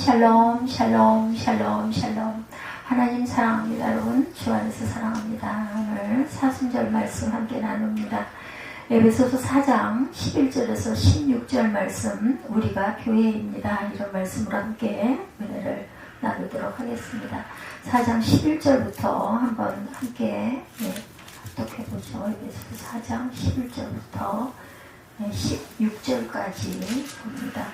샬롬 샬롬 샬롬 샬롬. 하나님 사랑합니다. 여러분 주 안에서 사랑합니다. 오늘 사순절 말씀 함께 나눕니다. 에베소서 4장 11절에서 16절 말씀, 우리가 교회입니다. 이런 말씀으로 함께 은혜를 나누도록 하겠습니다. 4장 11절부터 한번 함께 합독해보죠. 에베소서 4장 11절부터 16절까지 봅니다.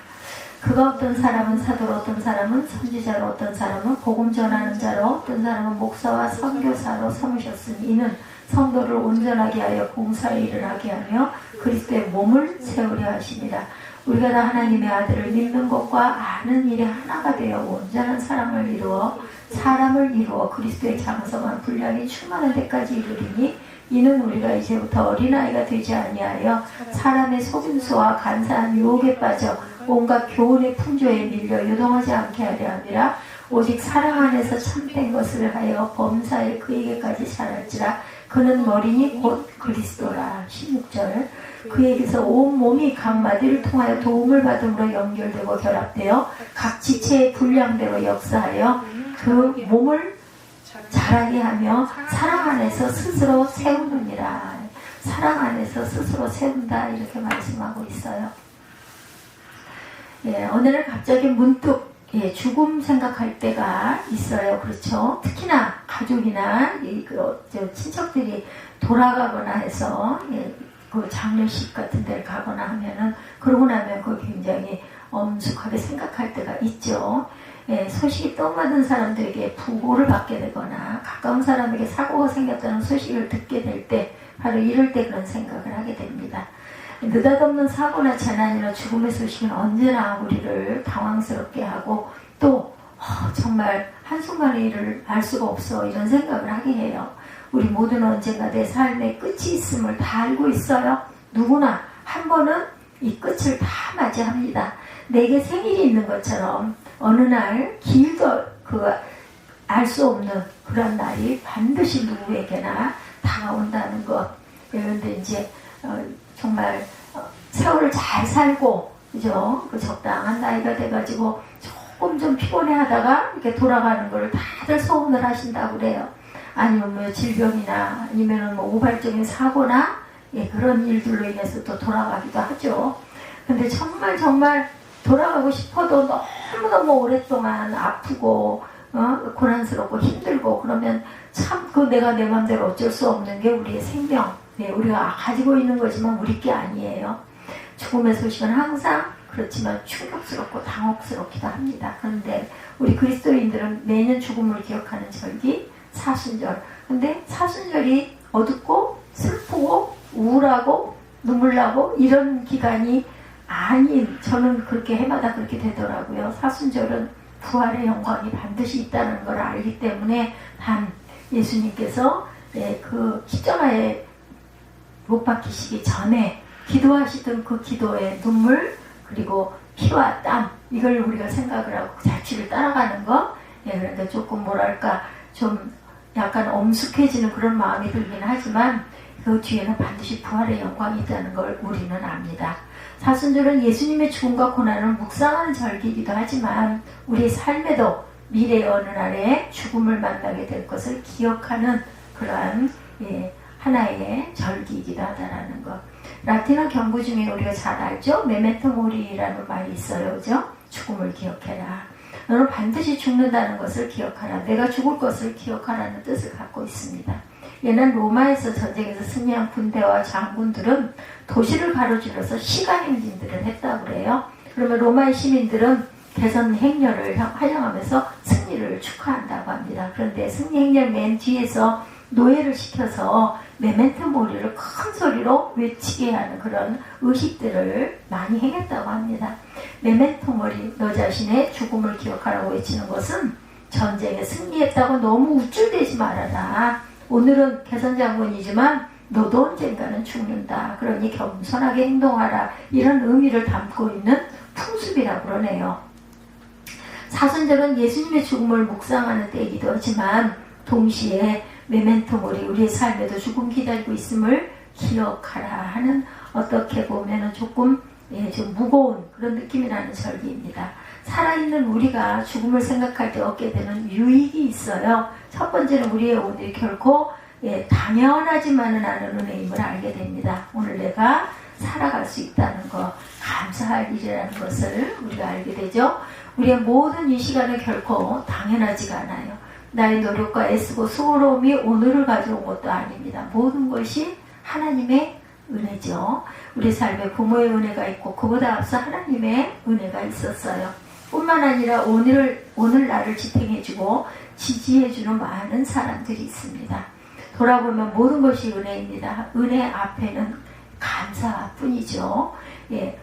그가 어떤 사람은 사도로, 어떤 사람은 선지자로, 어떤 사람은 복음 전하는 자로, 어떤 사람은 목사와 선교사로 삼으셨으니 이는 성도를 온전하게 하여 봉사의 일을 하게 하며 그리스도의 몸을 세우려 하십니다. 우리가 다 하나님의 아들을 믿는 것과 아는 일에 하나가 되어 온전한 사람을 이루어 그리스도의 장성한 분량이 충만한 데까지 이르리니 이는 우리가 이제부터 어린아이가 되지 아니하여 사람의 속임수와 간사한 유혹에 빠져 온갖 교훈의 풍조에 밀려 요동하지 않게 하려 함이라. 오직 사랑 안에서 참된 것을 하여 범사에 그에게까지 자랄지라. 그는 머리니 곧 그리스도라. 16절. 그에게서 온 몸이 각 마디를 통하여 도움을 받음으로 연결되고 결합되어 각 지체의 분량대로 역사하여 그 몸을 자라게 하며 사랑 안에서 스스로 세우느니라. 사랑 안에서 스스로 세운다, 이렇게 말씀하고 있어요. 오늘은 갑자기 문득 죽음 생각할 때가 있어요. 그렇죠? 특히나 가족이나 친척들이 돌아가거나 해서 그 장례식 같은 데를 가거나 하면은, 그러고 나면 그 굉장히 엄숙하게 생각할 때가 있죠. 소식이 떡맞은 사람들에게 부고를 받게 되거나 가까운 사람에게 사고가 생겼다는 소식을 듣게 될 때, 바로 이럴 때 그런 생각을 하게 됩니다. 느닷없는 사고나 재난이나 죽음의 소식은 언제나 우리를 당황스럽게 하고 또 정말 한순간의 일을 알 수가 없어, 이런 생각을 하게 해요. 우리 모두는 언젠가 내 삶의 끝이 있음을 다 알고 있어요. 누구나 한 번은 이 끝을 다 맞이합니다. 내게 생일이 있는 것처럼 어느 날 길도 알 수 없는 그런 날이 반드시 누구에게나 다가온다는 것. 그런데 이제 정말 세월을 잘 살고, 그죠? 그 적당한 나이가 돼가지고 조금 좀 피곤해하다가 이렇게 돌아가는 걸 다들 소원을 하신다고 그래요. 아니면 뭐 질병이나 아니면 뭐 우발적인 사고나 그런 일들로 인해서 또 돌아가기도 하죠. 근데 정말 돌아가고 싶어도 너무너무 오랫동안 아프고 고난스럽고 힘들고 그러면 참 내가 내 맘대로 어쩔 수 없는 게 우리의 생명, 우리가 가지고 있는 거지만 우리 게 아니에요. 죽음의 소식은 항상 그렇지만 충격스럽고 당혹스럽기도 합니다. 그런데 우리 그리스도인들은 매년 죽음을 기억하는 절기 사순절. 근데 사순절이 어둡고 슬프고 우울하고 눈물 나고 이런 기간이 아닌, 저는 그렇게 해마다 그렇게 되더라고요. 사순절은 부활의 영광이 반드시 있다는 걸 알기 때문에 단 예수님께서 그 십자가에 못 박히시기 전에 기도하시던 그 기도의 눈물, 그리고 피와 땀, 이걸 우리가 생각을 하고 자취를 따라가는 거. 그런데 조금 뭐랄까 좀 약간 엄숙해지는 그런 마음이 들긴 하지만 그 뒤에는 반드시 부활의 영광이 있다는 걸 우리는 압니다. 사순절은 예수님의 죽음과 고난을 묵상하는 절기이기도 하지만 우리의 삶에도 미래의 어느 날에 죽음을 만나게 될 것을 기억하는 그러한 하나의 절기이기도 하다라는 것. 라틴어 경구 중에 우리가 잘 알죠? 메멘토 모리라는 말이 있어요. 그죠? 죽음을 기억해라. 너는 반드시 죽는다는 것을 기억하라. 내가 죽을 것을 기억하라는 뜻을 갖고 있습니다. 예는 로마에서 전쟁에서 승리한 군대와 장군들은 도시를 가로질러서 시간 행진들을 했다고 그래요. 그러면 로마의 시민들은 개선 행렬을 환영하면서 승리를 축하한다고 합니다. 그런데 승리 행렬 맨 뒤에서 노예를 시켜서 메멘토 모리를 큰 소리로 외치게 하는 그런 의식들을 많이 행했다고 합니다. 메멘토 모리, 너 자신의 죽음을 기억하라고 외치는 것은 전쟁에 승리했다고 너무 우쭐대지 말아라. 오늘은 개선장군이지만 너도 언젠가는 죽는다. 그러니 겸손하게 행동하라. 이런 의미를 담고 있는 풍습이라고 그러네요. 사순절은 예수님의 죽음을 묵상하는 때이기도 하지만 동시에 메멘토 모리, 우리의 삶에도 죽음 기다리고 있음을 기억하라 하는, 어떻게 보면 조금 좀 무거운 그런 느낌이 나는 절기입니다. 살아있는 우리가 죽음을 생각할 때 얻게 되는 유익이 있어요. 첫 번째는 우리의 오늘이 결코 당연하지만은 않은 은혜임을 알게 됩니다. 오늘 내가 살아갈 수 있다는 것, 감사할 일이라는 것을 우리가 알게 되죠. 우리의 모든 이 시간은 결코 당연하지가 않아요. 나의 노력과 애쓰고 수고로움이 오늘을 가져온 것도 아닙니다. 모든 것이 하나님의 은혜죠. 우리 삶에 부모의 은혜가 있고 그보다 앞서 하나님의 은혜가 있었어요. 뿐만 아니라 오늘 나를 지탱해주고 지지해주는 많은 사람들이 있습니다. 돌아보면 모든 것이 은혜입니다. 은혜 앞에는 감사뿐이죠.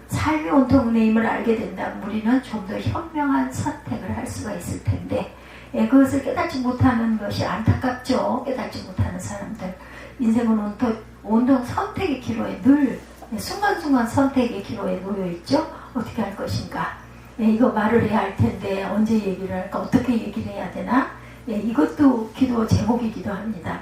삶이 온통 은혜임을 알게 된다면 우리는 좀 더 현명한 선택을 할 수가 있을 텐데 그것을 깨닫지 못하는 것이 안타깝죠. 깨닫지 못하는 사람들. 인생은 온통 선택의 기로에 늘 순간순간 선택의 기로에 놓여있죠. 어떻게 할 것인가. 이거 말을 해야 할 텐데 언제 얘기를 할까, 어떻게 얘기를 해야 되나. 이것도 기도 제목이기도 합니다.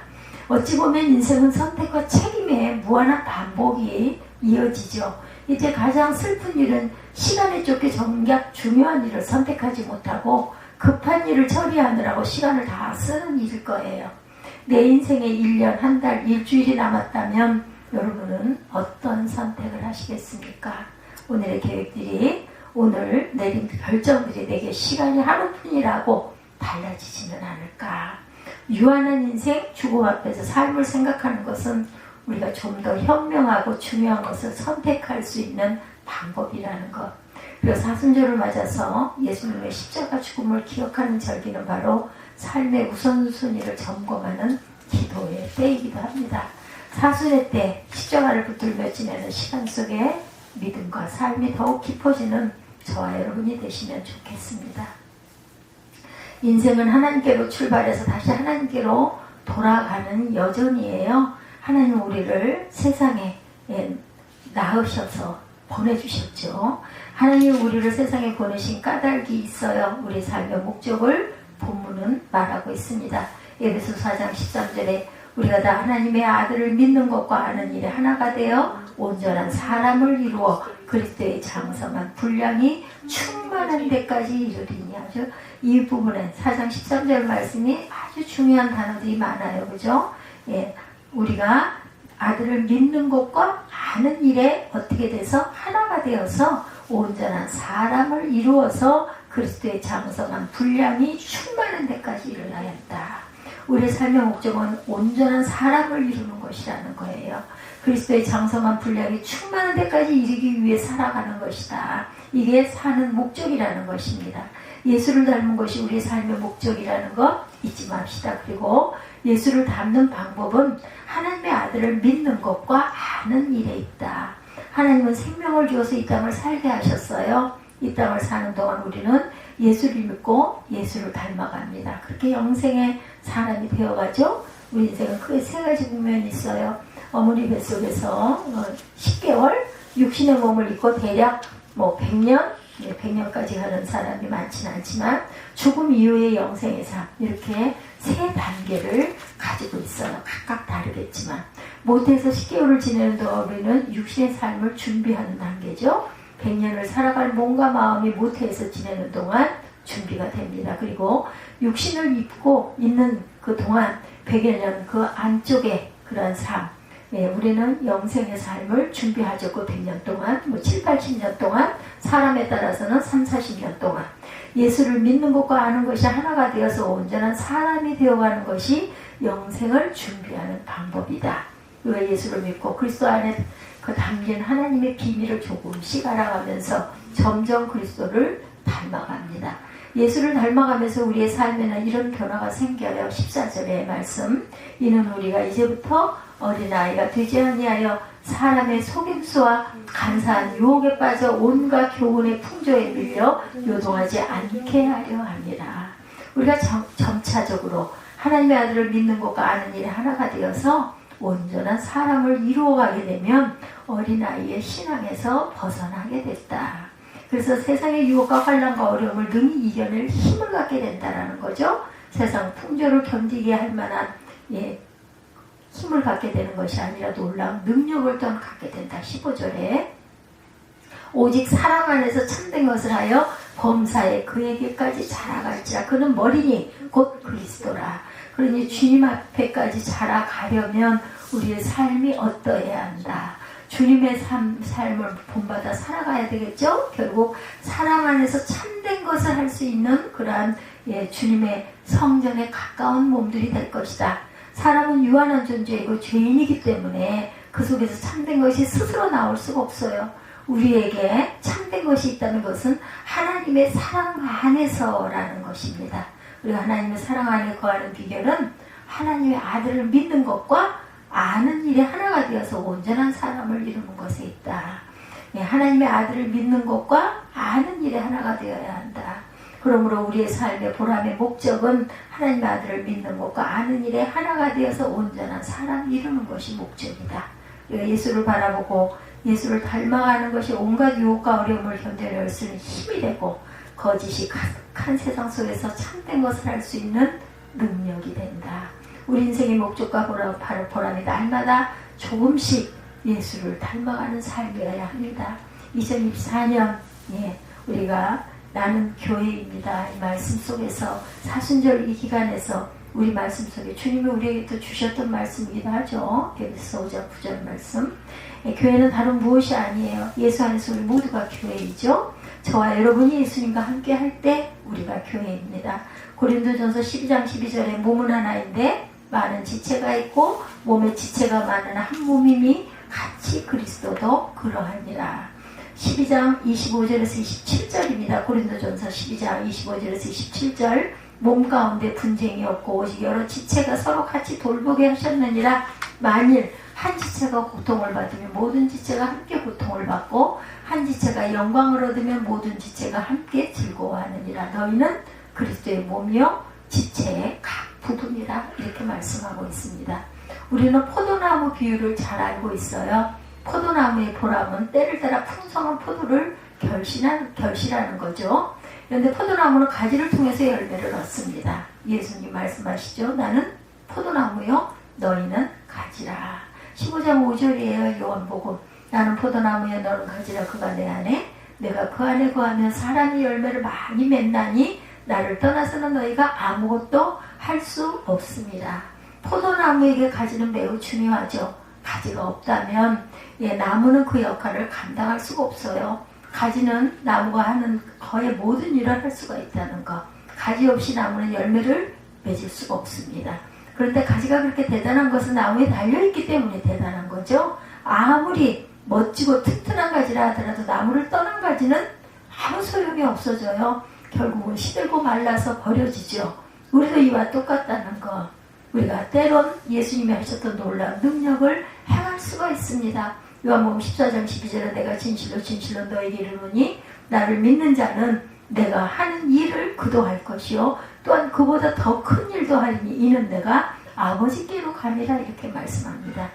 어찌 보면 인생은 선택과 책임의 무한한 반복이 이어지죠. 이제 가장 슬픈 일은 시간에 쫓겨 정작 중요한 일을 선택하지 못하고 급한 일을 처리하느라고 시간을 다 쓰는 일일 거예요. 내 인생에 1년, 한 달, 일주일이 남았다면 여러분은 어떤 선택을 하시겠습니까? 오늘의 계획들이, 오늘 내린 결정들이 내게 시간이 하루뿐이라고 달라지지는 않을까? 유한한 인생, 죽음 앞에서 삶을 생각하는 것은 우리가 좀 더 현명하고 중요한 것을 선택할 수 있는 방법이라는 것. 그리고 사순절을 맞아서 예수님의 십자가 죽음을 기억하는 절기는 바로 삶의 우선순위를 점검하는 기도의 때이기도 합니다. 사순의 때 십자가를 붙들며 지내는 시간 속에 믿음과 삶이 더욱 깊어지는 저와 여러분이 되시면 좋겠습니다. 인생은 하나님께로 출발해서 다시 하나님께로 돌아가는 여정이에요. 하나님은 우리를 세상에 낳으셔서 보내주셨죠. 하나님은 우리를 세상에 보내신 까닭이 있어요. 우리 삶의 목적을 본문은 말하고 있습니다. 에베소 4장 13절에 우리가 다 하나님의 아들을 믿는 것과 아는 일에 하나가 되어 온전한 사람을 이루어 그리스도의 장성한 분량이 충만한 데까지 이르리니 하죠. 이 부분에 4장 13절 말씀이 아주 중요한 단어들이 많아요. 그죠? 우리가 아들을 믿는 것과 아는 일에 어떻게 돼서 하나가 되어서 온전한 사람을 이루어서 그리스도의 장성한 분량이 충만한 데까지 이르러야 한다. 우리의 삶의 목적은 온전한 사람을 이루는 것이라는 거예요. 그리스도의 장성한 분량이 충만한 데까지 이르기 위해 살아가는 것이다. 이게 사는 목적이라는 것입니다. 예수를 닮은 것이 우리의 삶의 목적이라는 것 잊지 맙시다. 그리고 예수를 닮는 방법은 하나님의 아들을 믿는 것과 아는 일에 있다. 하나님은 생명을 주어서 이 땅을 살게 하셨어요. 이 땅을 사는 동안 우리는 예수를 믿고 예수를 닮아갑니다. 그렇게 영생의 사람이 되어가죠. 우리 인생은 크게 세 가지 국면이 있어요. 어머니 뱃속에서 10개월 육신의 몸을 입고 대략 100년까지 가는 사람이 많지는 않지만 죽음 이후의 영생의 삶, 이렇게 세 단계를 가지고 있어요. 각각 다르겠지만 모태에서 10개월을 지내는 동안 우리는 육신의 삶을 준비하는 단계죠. 100년을 살아갈 몸과 마음이 모태에서 지내는 동안 준비가 됩니다. 그리고 육신을 입고 있는 그 동안 100여 년 그 안쪽에 그런 삶, 우리는 영생의 삶을 준비하죠. 그 100년 동안, 7, 80년 동안, 사람에 따라서는 3, 40년 동안 예수를 믿는 것과 아는 것이 하나가 되어서 온전한 사람이 되어가는 것이 영생을 준비하는 방법이다. 우리가 예수를 믿고 그리스도 안에 그 담긴 하나님의 비밀을 조금씩 알아가면서 점점 그리스도를 닮아갑니다. 예수를 닮아가면서 우리의 삶에는 이런 변화가 생겨요. 14절의 말씀. 이는 우리가 이제부터 어린아이가 되지 아니하여 사람의 속임수와 간사한 유혹에 빠져 온갖 교훈의 풍조에 밀려 요동하지 않게 하려 합니다. 우리가 점차적으로 하나님의 아들을 믿는 것과 아는 일에 하나가 되어서 온전한 사람을 이루어가게 되면 어린아이의 신앙에서 벗어나게 됐다. 그래서 세상의 유혹과 환난과 어려움을 능히 이겨낼 힘을 갖게 된다는 거죠. 세상 풍조를 견디게 할 만한 힘을 갖게 되는 것이 아니라 놀라운 능력을 또한 갖게 된다. 15절에 오직 사랑 안에서 참된 것을 하여 범사에 그에게까지 자라갈지라. 그는 머리니 곧 그리스도라. 그러니 주님 앞에까지 자라가려면 우리의 삶이 어떠해야 한다. 주님의 삶을 본받아 살아가야 되겠죠. 결국 사랑 안에서 참된 것을 할 수 있는 그러한 주님의 성전에 가까운 몸들이 될 것이다. 사람은 유한한 존재이고 죄인이기 때문에 그 속에서 참된 것이 스스로 나올 수가 없어요. 우리에게 참된 것이 있다는 것은 하나님의 사랑 안에서라는 것입니다. 우리가 하나님의 사랑 안에 거하는 비결은 하나님의 아들을 믿는 것과 아는 일에 하나가 되어서 온전한 사람을 이루는 것에 있다. 하나님의 아들을 믿는 것과 아는 일에 하나가 되어야 한다. 그러므로 우리의 삶의 보람의 목적은 하나님의 아들을 믿는 것과 아는 일에 하나가 되어서 온전한 사람을 이루는 것이 목적이다. 우리가 예수를 바라보고 예수를 닮아가는 것이 온갖 유혹과 어려움을 견뎌낼 수 있는 힘이 되고 거짓이 가득한 세상 속에서 참된 것을 할 수 있는 능력이 된다. 우리 인생의 목적과 보람이 날마다 조금씩 예수를 닮아가는 삶이어야 합니다. 2024년 우리가 나는 교회입니다. 이 말씀 속에서 사순절 이 기간에서 우리 말씀 속에 주님이 우리에게 또 주셨던 말씀이기도 하죠. 에베소 5장 9절 말씀. 교회는 다른 무엇이 아니에요. 예수 안에서 우리 모두가 교회이죠. 저와 여러분이 예수님과 함께 할 때 우리가 교회입니다. 고린도전서 12장 12절에 몸은 하나인데 많은 지체가 있고 몸의 지체가 많은 한 몸이니 같이 그리스도도 그러하니라. 12장 25절에서 27절입니다. 고린도전서 12장 25절에서 27절. 몸 가운데 분쟁이 없고 오직 여러 지체가 서로 같이 돌보게 하셨느니라. 만일 한 지체가 고통을 받으면 모든 지체가 함께 고통을 받고 한 지체가 영광을 얻으면 모든 지체가 함께 즐거워하느니라. 너희는 그리스도의 몸이요 지체의 각 부분이라. 이렇게 말씀하고 있습니다. 우리는 포도나무 비유를 잘 알고 있어요. 포도나무의 보람은 때를 따라 풍성한 포도를 결실하는 거죠. 그런데 포도나무는 가지를 통해서 열매를 얻습니다. 예수님 말씀하시죠. 나는 포도나무요 너희는 가지라. 15장 5절이에요. 요한복음. 나는 포도나무여 너는 가지라. 그가 내 안에 내가 그 안에 거하면 사람이 열매를 많이 맺나니 나를 떠나서는 너희가 아무것도 할 수 없습니다. 포도나무에게 가지는 매우 중요하죠. 가지가 없다면 나무는 그 역할을 감당할 수가 없어요. 가지는 나무가 하는 거의 모든 일을 할 수가 있다는 것. 가지 없이 나무는 열매를 맺을 수가 없습니다. 그런데 가지가 그렇게 대단한 것은 나무에 달려있기 때문에 대단한 거죠. 아무리 멋지고 튼튼한 가지라 하더라도 나무를 떠난 가지는 아무 소용이 없어져요. 결국은 시들고 말라서 버려지죠. 우리도 이와 똑같다는 것. 우리가 때론 예수님이 하셨던 놀라운 능력을 행할 수가 있습니다. 요한복음 14장 12절에 내가 진실로 너에게 이르노니 나를 믿는 자는 내가 하는 일을 그도 할 것이요 또한 그보다 더 큰 일도 하리니 이는 내가 아버지께로 가니라. 이렇게 말씀합니다.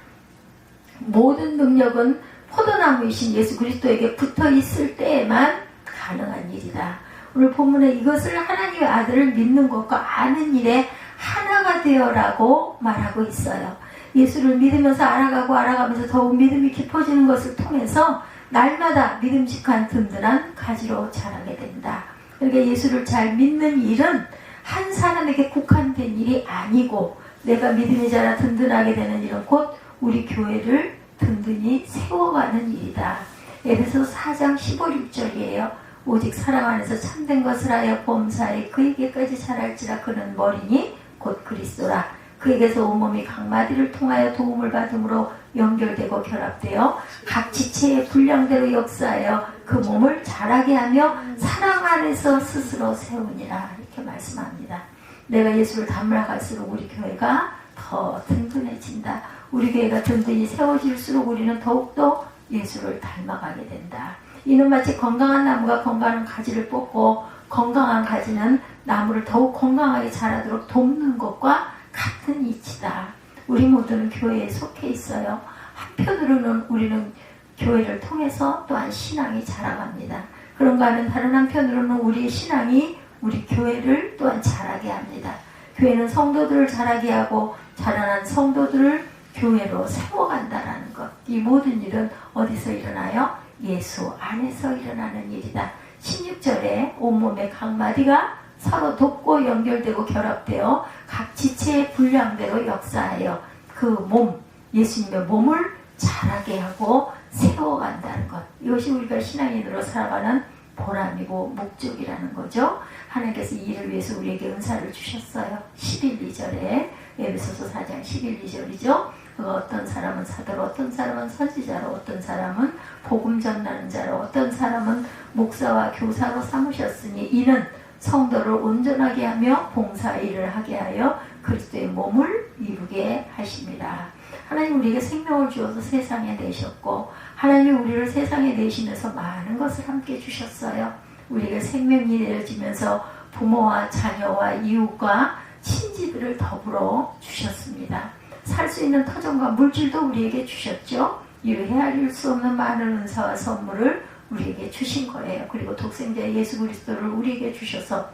모든 능력은 포도나무이신 예수 그리스도에게 붙어 있을 때에만 가능한 일이다. 오늘 본문에 이것을 하나님의 아들을 믿는 것과 아는 일에 하나가 되어라고 말하고 있어요. 예수를 믿으면서 알아가면서 더욱 믿음이 깊어지는 것을 통해서 날마다 믿음직한 든든한 가지로 자라게 된다. 그러니까 예수를 잘 믿는 일은 한 사람에게 국한된 일이 아니고 내가 믿음이 자라 든든하게 되는 일은 곧 우리 교회를 든든히 세워가는 일이다. 에베소 4장 15, 16절이에요. 오직 사랑 안에서 참된 것을 하여 범사에 그에게까지 자랄지라. 그는 머리니 곧 그리스도라. 그에게서 온몸이 각 마디를 통하여 도움을 받음으로 연결되고 결합되어 각 지체의 분량대로 역사하여 그 몸을 자라게 하며 사랑 안에서 스스로 세우니라. 이렇게 말씀합니다. 내가 예수를 닮아갈수록 우리 교회가 더 든든해진다. 우리 교회가 든든히 세워질수록 우리는 더욱더 예수를 닮아가게 된다. 이는 마치 건강한 나무가 건강한 가지를 뽑고 건강한 가지는 나무를 더욱 건강하게 자라도록 돕는 것과 같은 이치다. 우리 모두는 교회에 속해 있어요. 한편으로는 우리는 교회를 통해서 또한 신앙이 자라갑니다. 그런가 하면 다른 한편으로는 우리의 신앙이 우리 교회를 또한 자라게 합니다. 교회는 성도들을 자라게 하고 자라난 성도들을 교회로 세워간다라는 것. 이 모든 일은 어디서 일어나요? 예수 안에서 일어나는 일이다. 16절에 온몸의 각 마디가 서로 돕고 연결되고 결합되어 각 지체의 분량대로 역사하여 그 몸, 예수님의 몸을 자라게 하고 세워간다는 것. 이것이 우리가 신앙인으로 살아가는 보람이고 목적이라는 거죠. 하나님께서 이 일을 위해서 우리에게 은사를 주셨어요. 11, 2절에 에베소서 4장 11, 2절이죠. 어떤 사람은 사도로, 어떤 사람은 선지자로, 어떤 사람은 복음 전하는 자로, 어떤 사람은 목사와 교사로 삼으셨으니 이는 성도를 온전하게 하며 봉사의 일을 하게 하여 그리스도의 몸을 이루게 하십니다. 하나님 우리에게 생명을 주어서 세상에 내셨고 하나님이 우리를 세상에 내시면서 많은 것을 함께 주셨어요. 우리에게 생명이 내어지면서 부모와 자녀와 이웃과 친지들을 더불어 주셨습니다. 살 수 있는 터전과 물질도 우리에게 주셨죠. 이루 헤아릴 수 없는 많은 은사와 선물을 우리에게 주신 거예요. 그리고 독생자 예수 그리스도를 우리에게 주셔서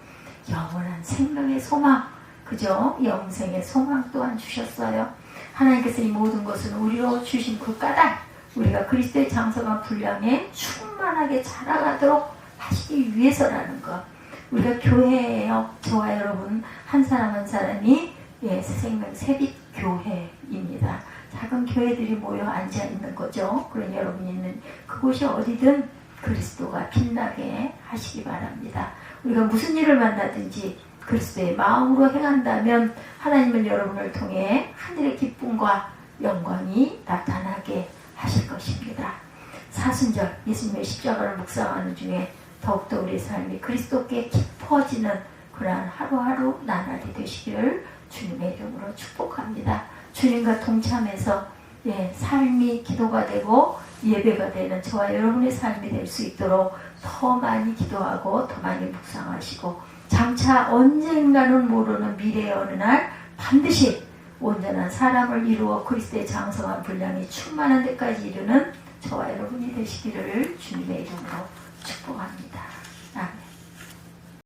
영원한 생명의 소망, 그죠? 영생의 소망 또한 주셨어요. 하나님께서 이 모든 것은 우리로 주신 그 까닭, 우리가 그리스도의 장성한 분량에 충만하게 자라가도록 하시기 위해서라는 것. 우리가 교회예요. 저와 여러분 한 사람 한 사람이 생명 세빛 교회입니다. 작은 교회들이 모여 앉아 있는 거죠. 그런 여러분이 있는 그곳이 어디든 그리스도가 빛나게 하시기 바랍니다. 우리가 무슨 일을 만나든지 그리스도의 마음으로 행한다면 하나님은 여러분을 통해 하늘의 기쁨과 영광이 나타나게 하실 것입니다. 사순절 예수님의 십자가를 묵상하는 중에 더욱더 우리의 삶이 그리스도께 깊어지는 그러한 하루하루 나날이 되시기를 주님의 이름으로 축복합니다. 주님과 동참해서 삶이 기도가 되고 예배가 되는 저와 여러분의 삶이 될 수 있도록 더 많이 기도하고 더 많이 묵상하시고 장차 언젠가는 모르는 미래의 어느 날 반드시 온전한 사람을 이루어 그리스도의 장성한 분량이 충만한 데까지 이르는 저와 여러분이 되시기를 주님의 이름으로 축복합니다.